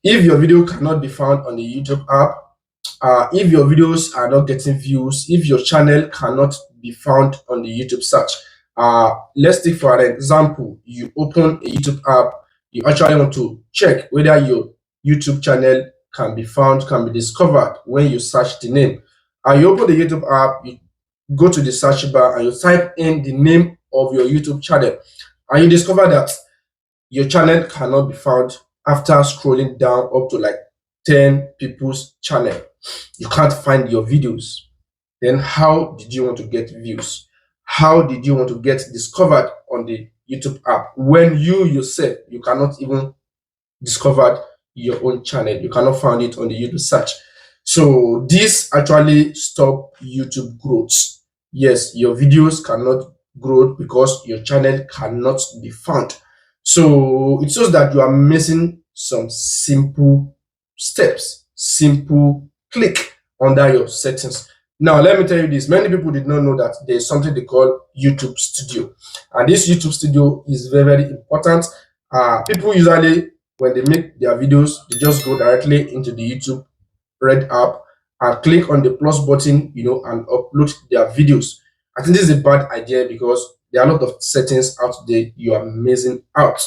If your video cannot be found on the YouTube app, if your videos are not getting views, if your channel cannot be found on the YouTube search, let's take for an example, you open a YouTube app, you actually want to check whether your YouTube channel can be found, can be discovered when you search the name. You open the YouTube app, you go to the search bar and you type in the name of your YouTube channel, and you discover that your channel cannot be found after scrolling down up to like 10 people's channel. You can't find your videos. Then how did you want to get views? How did you want to get discovered on the YouTube app when you yourself, you cannot even discover your own channel? You cannot find it on the YouTube search. So this actually stop YouTube growth. Yes, your videos cannot grow because your channel cannot be found. So it shows that you are missing some simple steps, simple click under your settings. Now, let me tell you this. Many people did not know that there's something they call YouTube Studio. And this YouTube Studio is very, very important. People usually, when they make their videos, they just go directly into the YouTube Red app and click on the plus button, and upload their videos. I think this is a bad idea because there are a lot of settings out there you are missing out.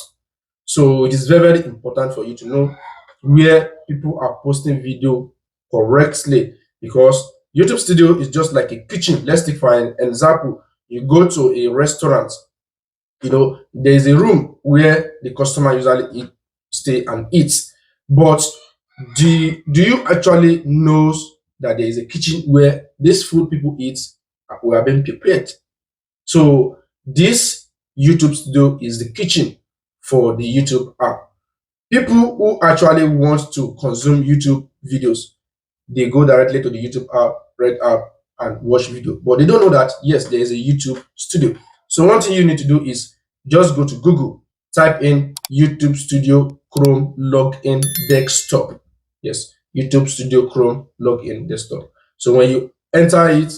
So it is very, very important for you to know where people are posting video correctly, because YouTube Studio is just like a kitchen. Let's take for an example. You go to a restaurant, there is a room where the customer usually stay and eat. But do you actually know that there is a kitchen where this food people eat were being prepared? So this YouTube Studio is the kitchen for the YouTube app. People who actually want to consume YouTube videos, they go directly to the YouTube app, Red app, and watch video. But they don't know that, yes, there is a YouTube Studio. So one thing you need to do is just go to Google, type in YouTube Studio Chrome Login Desktop. Yes, YouTube Studio Chrome Login Desktop. So when you enter it,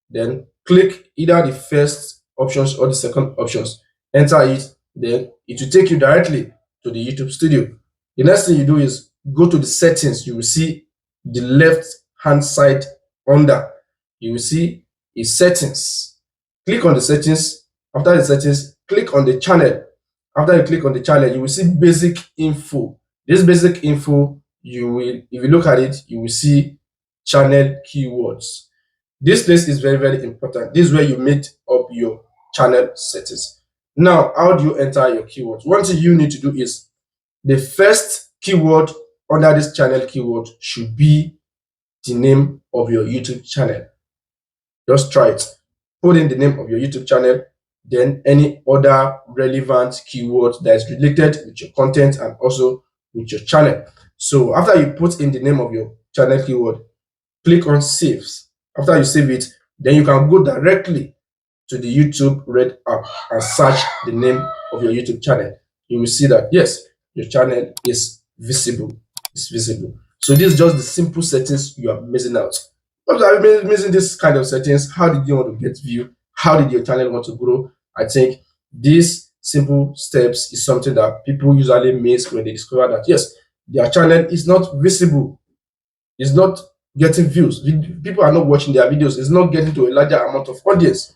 then click either the first options or the second options. Enter it, then it will take you directly to the YouTube Studio. The next thing you do is go to the settings. You will see the left hand side under. You will see a settings. Click on the settings. After the settings, click on the channel. After you click on the channel, you will see basic info. This basic info, if you look at it, you will see channel keywords. This place is very, very important. This is where you make up your channel settings. Now, how do you enter your keywords? One thing you need to do is the first keyword under this channel keyword should be the name of your YouTube channel. Just try it. Put in the name of your YouTube channel, then any other relevant keyword that is related with your content and also with your channel. So after you put in the name of your channel keyword, click on Save. After you save it, then you can go directly to the YouTube Red app and search the name of your YouTube channel. You will see that, yes, your channel is visible. It's visible. So this is just the simple settings you are missing out. What are you missing this kind of settings? How did you want to get view? How did your channel want to grow? I think these simple steps is something that people usually miss when they discover that, yes, their channel is not visible. It's not getting views. People are not watching their videos. It's not getting to a larger amount of audience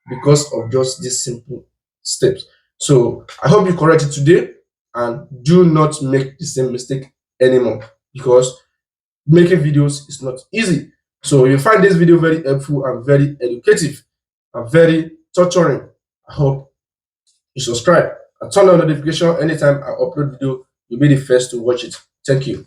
because of just these simple steps. So I hope you correct it today and do not make the same mistake anymore, because making videos is not easy. So you find this video very helpful and very educative and very torturing. I hope you subscribe and turn on notification. Anytime I upload video, you'll be the first to watch it. Thank you.